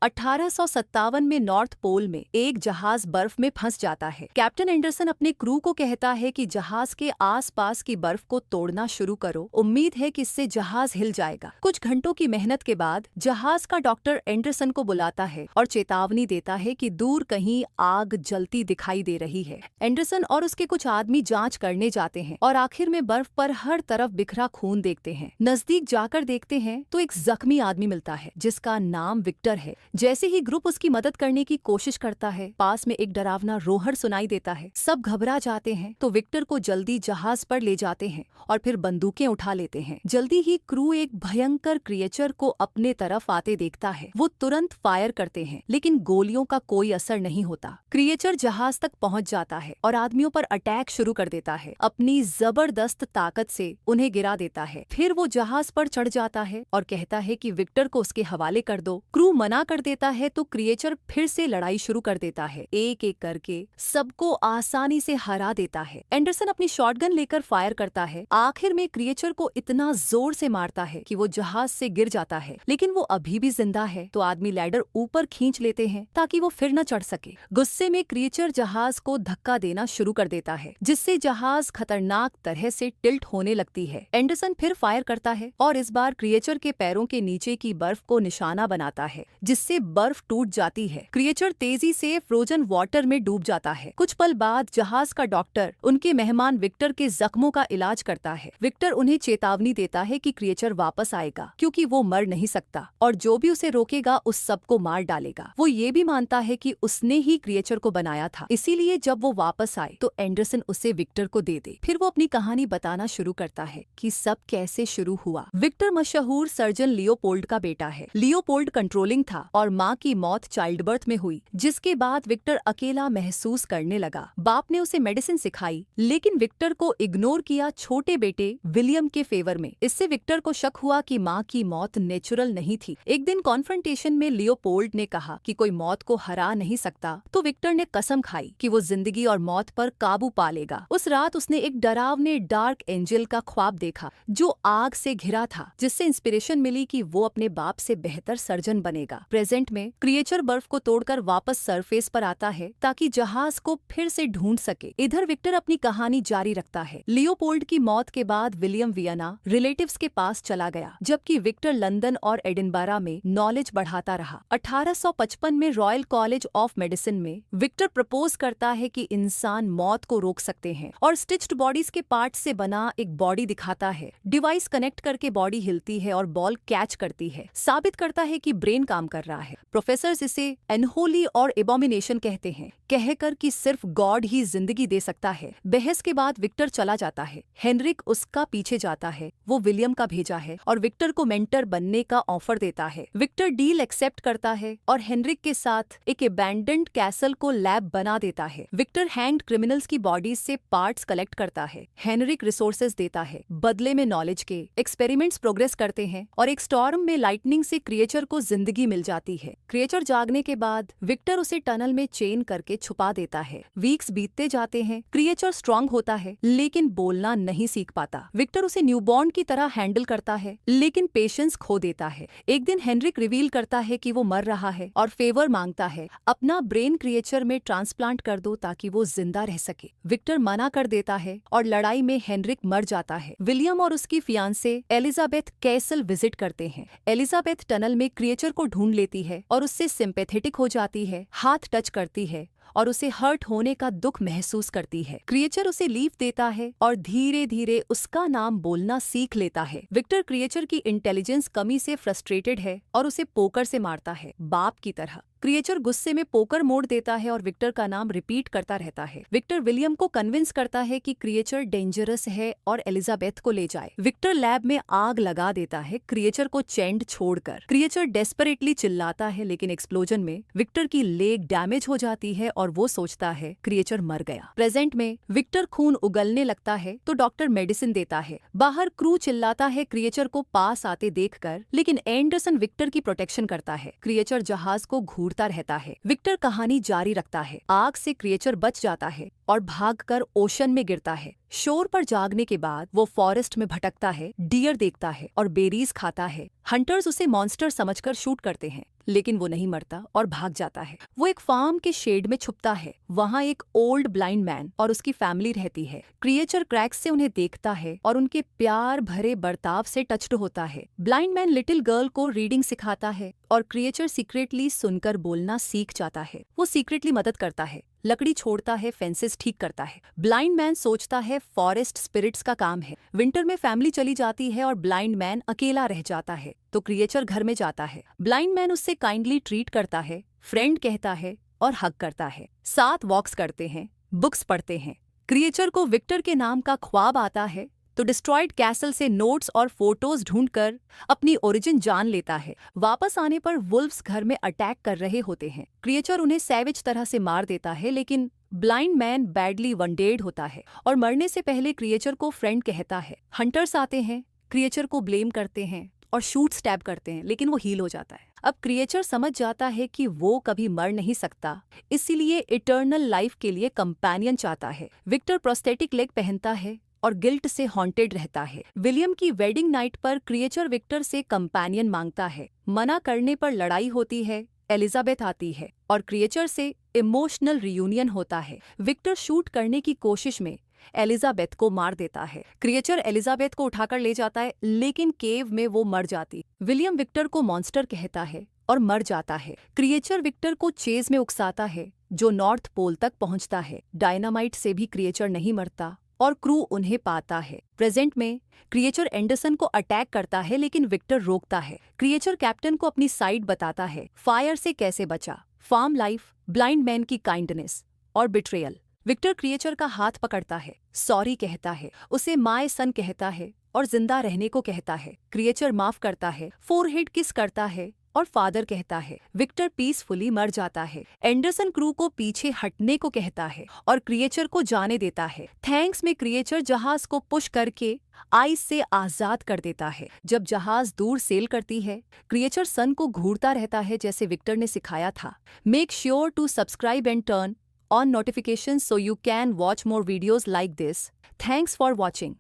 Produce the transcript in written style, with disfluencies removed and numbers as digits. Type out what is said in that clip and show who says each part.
Speaker 1: 1857 में north pole में एक जहाज बर्फ में फंस जाता है। कैप्टन एंडरसन अपने क्रू को कहता है कि जहाज के आसपास की बर्फ को तोड़ना शुरू करो, उम्मीद है कि इससे जहाज हिल जाएगा। कुछ घंटों की मेहनत के बाद जहाज का डॉक्टर एंडरसन को बुलाता है और चेतावनी देता है कि दूर कहीं आग जलती दिखाई दे रही है। एंडरसन और उसके कुछ आदमी जांच करने जाते हैं और आखिर में बर्फ पर हर तरफ बिखरा खून देखते हैं। नजदीक जाकर देखते हैं तो एक जख्मी आदमी मिलता है जिसका नाम विक्टर है। जैसे ही ग्रुप उसकी मदद करने की कोशिश करता है, पास में एक डरावना रोहड़ सुनाई देता है। सब घबरा जाते हैं तो विक्टर को जल्दी जहाज पर ले जाते हैं और फिर बंदूकें उठा लेते हैं। जल्दी ही क्रू एक भयंकर क्रिएचर को अपने तरफ आते देखता है। वो तुरंत फायर करते हैं लेकिन गोलियों का कोई असर नहीं होता। क्रिएचर जहाज तक पहुंच जाता है और आदमियों पर अटैक शुरू कर देता है। अपनी जबरदस्त ताकत से उन्हें गिरा देता है। फिर वो जहाज पर चढ़ जाता है और कहता है कि विक्टर को उसके हवाले कर दो। क्रू मना कर देता है तो क्रिएचर फिर से लड़ाई शुरू कर देता है। एक एक करके सबको आसानी से हरा देता है। एंडरसन अपनी शॉटगन लेकर फायर करता है। आखिर में क्रिएचर को इतना जोर से मारता है कि वो जहाज से गिर जाता है, लेकिन वो अभी भी जिंदा है। तो आदमी लैडर ऊपर खींच लेते हैं ताकि वो फिर न चढ़ सके। गुस्से में क्रिएचर जहाज को धक्का देना शुरू कर देता है, जिससे जहाज खतरनाक तरह से टिल्ट होने लगती है। एंडरसन फिर फायर करता है और इस बार क्रिएचर के पैरों के नीचे की बर्फ को निशाना बनाता है, जिससे बर्फ टूट जाती है। क्रिएचर तेजी से फ्रोजन वाटर में डूब जाता है। कुछ पल बाद जहाज का डॉक्टर उनके मेहमान विक्टर के जख्मों का इलाज करता है। विक्टर उन्हें चेतावनी देता है कि क्रिएचर वापस आएगा क्योंकि वो मर नहीं सकता और जो भी उसे रोकेगा उस सबको मार डालेगा। वो ये भी मानता है कि उसने ही क्रिएचर को बनाया था, इसीलिए जब वो वापस आए तो एंडरसन उसे विक्टर को दे दे। फिर वो अपनी कहानी बताना शुरू करता है कि सब कैसे शुरू हुआ। विक्टर मशहूर सर्जन लियोपोल्ड का बेटा है। लियोपोल्ड कंट्रोलिंग था और माँ की मौत चाइल्ड बर्थ में हुई, जिसके बाद विक्टर अकेला महसूस करने लगा। बाप ने उसे मेडिसिन सिखाई लेकिन विक्टर को इग्नोर किया छोटे बेटे विलियम के फेवर में। इससे विक्टर को शक हुआ कि माँ की मौत नेचुरल नहीं थी। एक दिन कॉन्फ्रंटेशन में लियोपोल्ड ने कहा कि कोई मौत को हरा नहीं सकता, तो विक्टर ने कसम खाई कि वो जिंदगी और मौत पर काबू पा लेगा। उस रात उसने एक डरावने डार्क एंजल का ख्वाब देखा जो आग से घिरा था, जिससे इंस्पिरेशन मिली कि वो अपने बाप से बेहतर सर्जन बनेगा। प्रेजेंट में क्रिएचर बर्फ को तोड़कर वापस सरफेस पर आता है ताकि जहाज को फिर से ढूंढ सके। इधर विक्टर अपनी कहानी जारी रखता है। लियोपोल्ड की मौत के बाद विलियम वियना रिलेटिव्स के पास चला गया, जबकि विक्टर लंदन और एडिनबरा में नॉलेज बढ़ाता रहा। 1855 में रॉयल कॉलेज ऑफ मेडिसिन में विक्टर प्रपोज करता है कि इंसान मौत को रोक सकते हैं और स्टिच्ड बॉडीज के पार्ट से बना एक बॉडी दिखाता है। डिवाइस कनेक्ट करके बॉडी हिलती है और बॉल कैच करती है, साबित करता है कि ब्रेन काम कर रहा है। प्रोफेसर्स इसे अनहोली और एबोमिनेशन कहते हैं, कहकर कि सिर्फ गॉड ही जिंदगी दे सकता है। बहस के बाद विक्टर चला जाता है। हेनरिक उसका पीछे जाता है। वो विलियम का भेजा है और विक्टर को मेंटर बनने का ऑफर देता है। विक्टर डील एक्सेप्ट करता है और हेनरिक के साथ एक अबैंडन्ड कैसल को लैब बना देता है। विक्टर हैंग्ड क्रिमिनल्स की बॉडीज से पार्ट्स कलेक्ट करता है। हेनरिक रिसोर्सेज देता है, बदले में नॉलेज के। एक्सपेरिमेंट्स प्रोग्रेस करते हैं और एक स्टॉर्म में लाइटनिंग से क्रिएचर को जिंदगी मिल जाती है। क्रिएचर जागने के बाद विक्टर उसे टनल में चेन करके छुपा देता है। वीक्स बीतते जाते हैं। क्रिएचर स्ट्रांग होता है लेकिन बोलना नहीं सीख पाता। विक्टर उसे न्यूबॉर्न की तरह हैंडल करता है लेकिन पेशेंस खो देता है। एक दिन हेनरिक रिवील करता है कि वो मर रहा है और फेवर मांगता है, अपना ब्रेन क्रिएचर में ट्रांसप्लांट कर दो ताकि वो जिंदा रह सके। विक्टर मना कर देता है और लड़ाई में हेनरिक मर जाता है। विलियम और उसकी फियांसे एलिजाबेथ कैसल विजिट करते हैं। एलिजाबेथ टनल में क्रिएचर को ढूंढ लेती है और उससे सिंपैथेटिक हो जाती है, हाथ टच करती है और उसे हर्ट होने का दुख महसूस करती है। क्रिएचर उसे लीफ देता है और धीरे धीरे उसका नाम बोलना सीख लेता है। विक्टर क्रिएचर की इंटेलिजेंस कमी से फ्रस्ट्रेटेड है और उसे पोकर से मारता है, बाप की तरह। क्रिएचर गुस्से में पोकर मोड़ देता है और विक्टर का नाम रिपीट करता रहता है। विक्टर विलियम को कन्विंस करता है कि क्रिएचर डेंजरस है और एलिजाबेथ को ले जाए। विक्टर लैब में आग लगा देता है क्रिएचर को चैंड छोड़कर। क्रिएचर डेस्परेटली चिल्लाता है लेकिन एक्सप्लोजन में विक्टर की लेग डैमेज हो जाती है और वो सोचता है क्रिएचर मर गया। प्रेजेंट में विक्टर खून उगलने लगता है तो डॉक्टर मेडिसिन देता है। बाहर क्रू चिल्लाता है क्रिएचर को पास आते देखकर, लेकिन एंडरसन विक्टर की प्रोटेक्शन करता है। क्रिएचर जहाज को घूरता रहता है। विक्टर कहानी जारी रखता है। आग से क्रिएचर बच जाता है और भागकर ओशन में गिरता है। शोर पर जागने के बाद वो फॉरेस्ट में भटकता है, डियर देखता है और बेरीज खाता है। हंटर्स उसे मॉन्स्टर समझकर शूट करते हैं, लेकिन वो नहीं मरता और भाग जाता है। वो एक फार्म के शेड में छुपता है। वहाँ एक ओल्ड ब्लाइंड मैन और उसकी फैमिली रहती है। क्रिएचर क्रैक्स से उन्हें देखता है और उनके प्यार भरे बर्ताव से टच्ड होता है। ब्लाइंड मैन लिटिल गर्ल को रीडिंग सिखाता है और क्रिएचर सीक्रेटली सुनकर बोलना सीख जाता है। वो सीक्रेटली मदद करता है, लकड़ी छोड़ता है, फेंसेस ठीक करता है। ब्लाइंड मैन सोचता है फॉरेस्ट स्पिरिट्स का काम है। विंटर में फैमिली चली जाती है और ब्लाइंड मैन अकेला रह जाता है, तो क्रिएचर घर में जाता है। ब्लाइंड मैन उससे काइंडली ट्रीट करता है, फ्रेंड कहता है और हग करता है। साथ वॉक्स करते हैं, बुक्स पढ़ते हैं। क्रिएचर को विक्टर के नाम का ख्वाब आता है, तो डिस्ट्रॉयड कैसल से नोट्स और फोटोज ढूंढकर अपनी ओरिजिन जान लेता है। वापस आने पर वुल्व्स घर में अटैक कर रहे होते हैं। क्रिएचर उन्हें सैविज तरह से मार देता है, लेकिन ब्लाइंड मैन बैडली वनडेड होता है और मरने से पहले क्रिएचर को फ्रेंड कहता है। हंटर्स आते हैं, क्रिएचर को ब्लेम करते हैं और शूट स्टैब करते हैं, लेकिन वो हील हो जाता है। अब क्रिएचर समझ जाता है कि वो कभी मर नहीं सकता, इसीलिए इटर्नल लाइफ के लिए कंपेनियन चाहता है। विक्टर प्रोस्थेटिक लेग पहनता है और गिल्ट से हॉन्टेड रहता है। विलियम की वेडिंग नाइट पर क्रिएचर विक्टर से कंपेनियन मांगता है। मना करने पर लड़ाई होती है। एलिजाबेथ आती है और क्रिएचर से इमोशनल रियूनियन होता है। विक्टर शूट करने की कोशिश में एलिजाबेथ को मार देता है। क्रिएचर एलिजाबेथ को उठाकर ले जाता है, लेकिन केव में वो मर जाती। विलियम विक्टर को मॉन्स्टर कहता है और मर जाता है। क्रिएचर विक्टर को चेज में उकसाता है, जो नॉर्थ पोल तक पहुंचता है। डायनामाइट से भी क्रिएचर नहीं मरता और क्रू उन्हें पाता है। प्रेजेंट में क्रिएचर एंडरसन को अटैक करता है, लेकिन विक्टर रोकता है। क्रिएचर कैप्टन को अपनी साइड बताता है, फायर से कैसे बचा, फार्म लाइफ, ब्लाइंड मैन की काइंडनेस और बिट्रेयल। विक्टर क्रिएचर का हाथ पकड़ता है, सॉरी कहता है, उसे माय सन कहता है और जिंदा रहने को कहता है। क्रिएचर माफ करता है, फोरहेड किस करता है और फादर कहता है। विक्टर पीसफुली मर जाता है। एंडरसन क्रू को पीछे हटने को कहता है और क्रिएचर को जाने देता है। थैंक्स में क्रिएचर जहाज को पुश करके आइस से आजाद कर देता है। जब जहाज दूर सेल करती है, क्रिएचर सन को घूरता रहता है, जैसे विक्टर ने सिखाया था। Make sure to subscribe and turn on notifications so you can watch more videos like this. Thanks for watching.